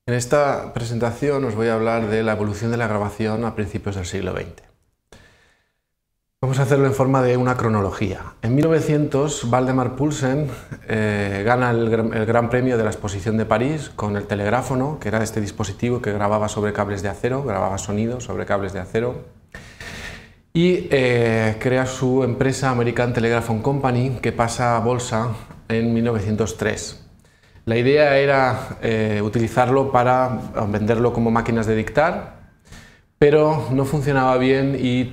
En esta presentación os voy a hablar de la evolución de la grabación a principios del siglo XX. Vamos a hacerlo en forma de una cronología. En 1900, Waldemar Poulsen gana el Gran Premio de la Exposición de París con el telegráfono, que era este dispositivo que grababa sobre cables de acero, grababa sonido sobre cables de acero, y crea su empresa American Telephone Company, que pasa a bolsa en 1903. La idea era utilizarlo para venderlo como máquinas de dictar, pero no funcionaba bien y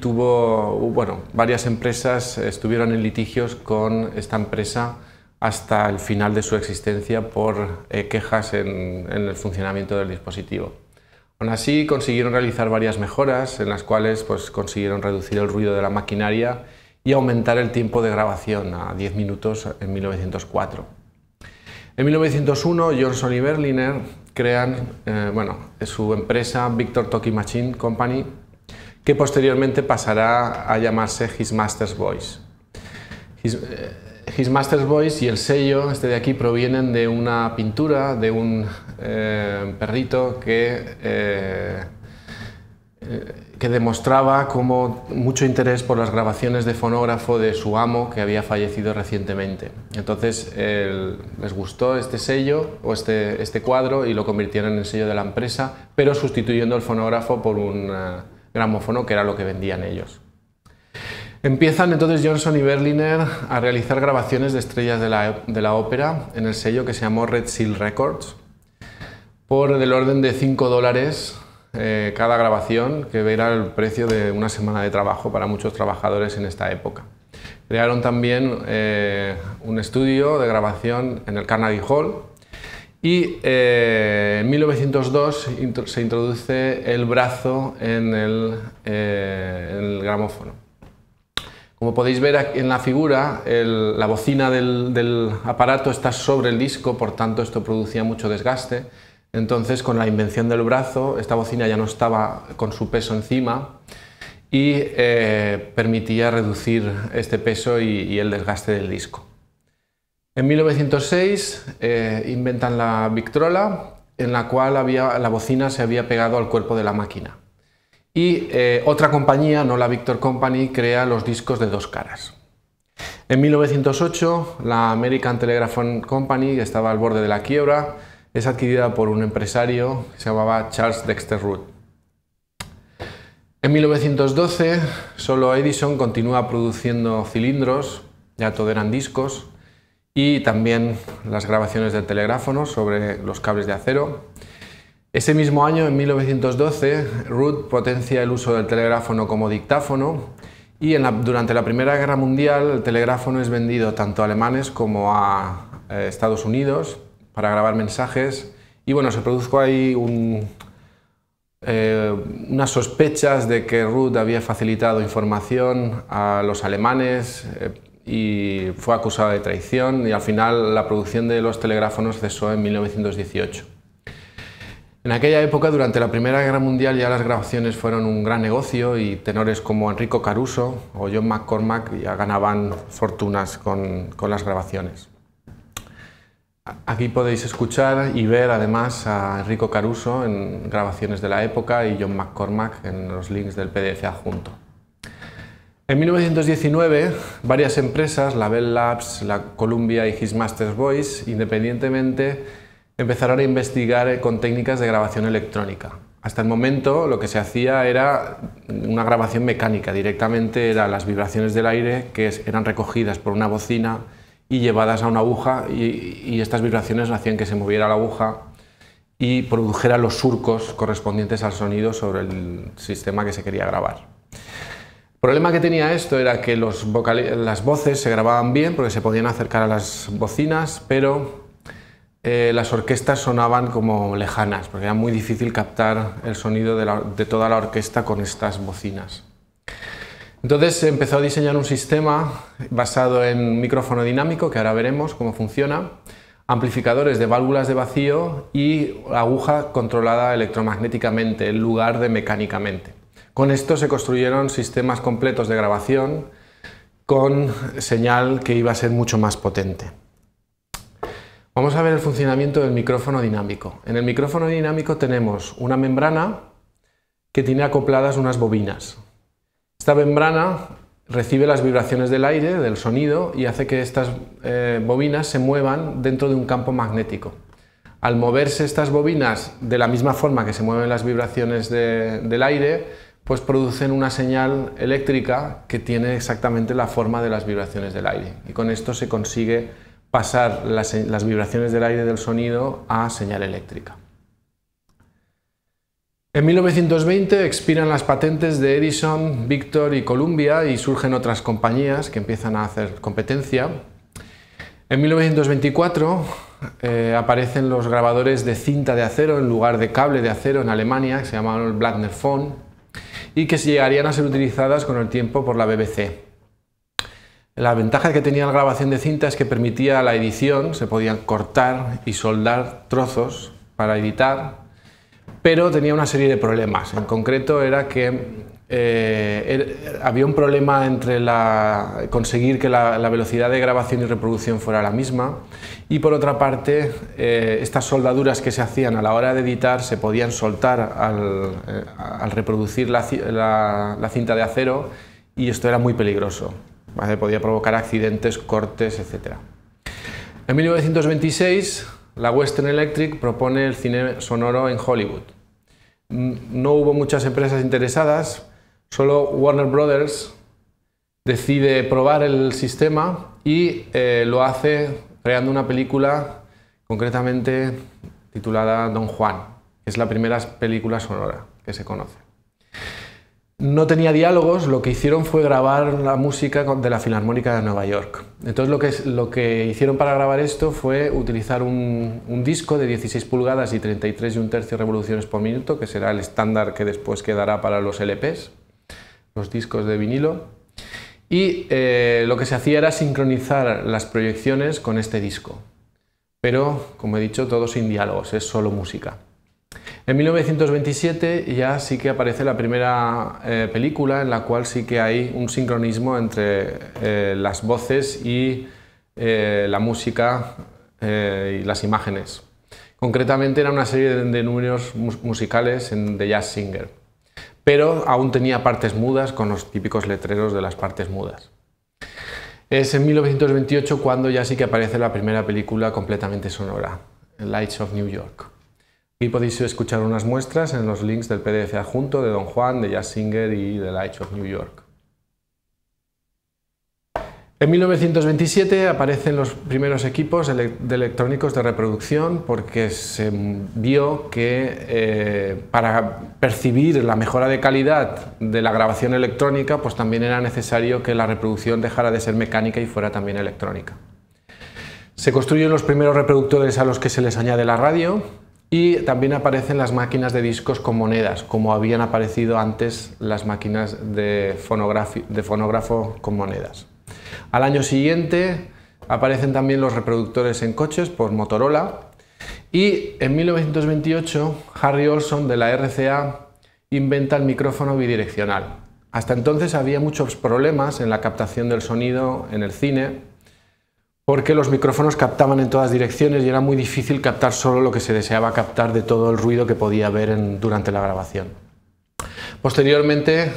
varias empresas estuvieron en litigios con esta empresa hasta el final de su existencia por quejas en el funcionamiento del dispositivo. Aún así, consiguieron realizar varias mejoras en las cuales consiguieron reducir el ruido de la maquinaria y aumentar el tiempo de grabación a 10 minutos en 1904. En 1901, Johnson y Berliner crean su empresa Victor Talking Machine Company, que posteriormente pasará a llamarse His Master's Voice. His Master's Voice y el sello este de aquí provienen de una pintura de un perrito que demostraba como mucho interés por las grabaciones de fonógrafo de su amo, que había fallecido recientemente. Entonces les gustó este sello o este cuadro y lo convirtieron en el sello de la empresa, pero sustituyendo el fonógrafo por un gramófono, que era lo que vendían ellos. Empiezan entonces Johnson y Berliner a realizar grabaciones de estrellas de la ópera en el sello que se llamó Red Seal Records por del orden de $5 cada grabación, que era el precio de una semana de trabajo para muchos trabajadores en esta época. Crearon también un estudio de grabación en el Carnegie Hall y en 1902 se introduce el brazo en el gramófono. Como podéis ver aquí en la figura, la bocina del aparato está sobre el disco, por tanto esto producía mucho desgaste. Entonces, con la invención del brazo, esta bocina ya no estaba con su peso encima y permitía reducir este peso y el desgaste del disco. En 1906 inventan la Victrola, en la cual la bocina se había pegado al cuerpo de la máquina. Y otra compañía, no la Victor Company, crea los discos de dos caras. En 1908, la American Telephone Company, que estaba al borde de la quiebra, es adquirida por un empresario que se llamaba Charles Dexter Root. En 1912, solo Edison continúa produciendo cilindros, ya todo eran discos, y también las grabaciones del telegráfono sobre los cables de acero. Ese mismo año, en 1912, Root potencia el uso del telegráfono como dictáfono y durante la Primera Guerra Mundial el telegráfono es vendido tanto a alemanes como a Estados Unidos para grabar mensajes y se produjo ahí unas sospechas de que Root había facilitado información a los alemanes y fue acusado de traición y al final la producción de los telegráfonos cesó en 1918. En aquella época, durante la Primera Guerra Mundial, ya las grabaciones fueron un gran negocio y tenores como Enrico Caruso o John McCormack ya ganaban fortunas con las grabaciones. Aquí podéis escuchar y ver además a Enrico Caruso en grabaciones de la época y John McCormack en los links del PDF adjunto. En 1919, varias empresas, la Bell Labs, la Columbia y His Master's Voice, independientemente, empezaron a investigar con técnicas de grabación electrónica. Hasta el momento lo que se hacía era una grabación mecánica, directamente eran las vibraciones del aire que eran recogidas por una bocina y llevadas a una aguja y estas vibraciones hacían que se moviera la aguja y produjera los surcos correspondientes al sonido sobre el sistema que se quería grabar. El problema que tenía esto era que las voces se grababan bien porque se podían acercar a las bocinas, pero las orquestas sonaban como lejanas porque era muy difícil captar el sonido de toda la orquesta con estas bocinas. Entonces se empezó a diseñar un sistema basado en micrófono dinámico, que ahora veremos cómo funciona, amplificadores de válvulas de vacío y aguja controlada electromagnéticamente en lugar de mecánicamente. Con esto se construyeron sistemas completos de grabación con señal que iba a ser mucho más potente. Vamos a ver el funcionamiento del micrófono dinámico. En el micrófono dinámico tenemos una membrana que tiene acopladas unas bobinas. Esta membrana recibe las vibraciones del aire, del sonido, y hace que estas bobinas se muevan dentro de un campo magnético. Al moverse estas bobinas de la misma forma que se mueven las vibraciones del aire, pues producen una señal eléctrica que tiene exactamente la forma de las vibraciones del aire. Y con esto se consigue pasar las vibraciones del aire del sonido a señal eléctrica. En 1920 expiran las patentes de Edison, Victor y Columbia y surgen otras compañías que empiezan a hacer competencia. En 1924 aparecen los grabadores de cinta de acero en lugar de cable de acero en Alemania, que se llamaban el Blackner Phone, y que llegarían a ser utilizadas con el tiempo por la BBC. La ventaja que tenía la grabación de cinta es que permitía la edición, se podían cortar y soldar trozos para editar, pero tenía una serie de problemas. En concreto era que había un problema entre conseguir que la velocidad de grabación y reproducción fuera la misma, y por otra parte estas soldaduras que se hacían a la hora de editar se podían soltar al reproducir la cinta de acero, y esto era muy peligroso, ¿vale? Podía provocar accidentes, cortes, etc. En 1926 la Western Electric propone el cine sonoro en Hollywood. No hubo muchas empresas interesadas, solo Warner Brothers decide probar el sistema y lo hace creando una película concretamente titulada Don Juan, que es la primera película sonora que se conoce. No tenía diálogos, lo que hicieron fue grabar la música de la Filarmónica de Nueva York. Entonces lo que hicieron para grabar esto fue utilizar un disco de 16 pulgadas y 33 1/3 revoluciones por minuto, que será el estándar que después quedará para los LPs, los discos de vinilo, y lo que se hacía era sincronizar las proyecciones con este disco. Pero, como he dicho, todo sin diálogos, es solo música. En 1927 ya sí que aparece la primera película en la cual sí que hay un sincronismo entre las voces y la música y las imágenes. Concretamente era una serie de números musicales en The Jazz Singer, pero aún tenía partes mudas con los típicos letreros de las partes mudas. Es en 1928 cuando ya sí que aparece la primera película completamente sonora, Lights of New York. Aquí podéis escuchar unas muestras en los links del PDF adjunto de Don Juan, de Jazz Singer y de Lights of New York. En 1927 aparecen los primeros equipos de electrónicos de reproducción, porque se vio que para percibir la mejora de calidad de la grabación electrónica, pues también era necesario que la reproducción dejara de ser mecánica y fuera también electrónica. Se construyen los primeros reproductores a los que se les añade la radio, y también aparecen las máquinas de discos con monedas, como habían aparecido antes las máquinas de fonógrafo con monedas. Al año siguiente aparecen también los reproductores en coches por Motorola, y en 1928 Harry Olson de la RCA inventa el micrófono bidireccional. Hasta entonces había muchos problemas en la captación del sonido en el cine, porque los micrófonos captaban en todas direcciones y era muy difícil captar solo lo que se deseaba captar de todo el ruido que podía haber durante la grabación. Posteriormente,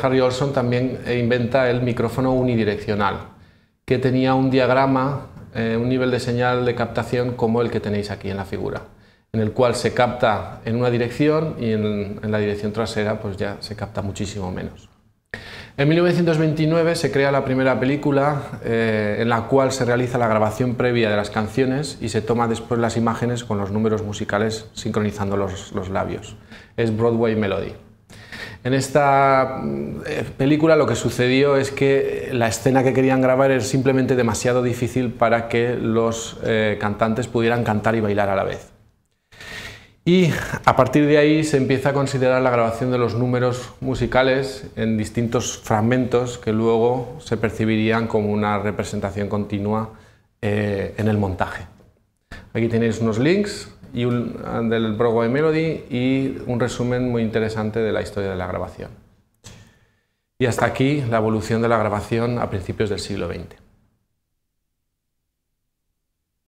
Harry Olson también inventa el micrófono unidireccional, que tenía un diagrama, un nivel de señal de captación como el que tenéis aquí en la figura, en el cual se capta en una dirección y en la dirección trasera pues ya se capta muchísimo menos. En 1929 se crea la primera película en la cual se realiza la grabación previa de las canciones y se toma después las imágenes con los números musicales sincronizando los labios. Es Broadway Melody. En esta película lo que sucedió es que la escena que querían grabar era simplemente demasiado difícil para que los cantantes pudieran cantar y bailar a la vez. Y a partir de ahí se empieza a considerar la grabación de los números musicales en distintos fragmentos que luego se percibirían como una representación continua en el montaje. Aquí tenéis unos links del Broadway Melody y un resumen muy interesante de la historia de la grabación. Y hasta aquí la evolución de la grabación a principios del siglo XX.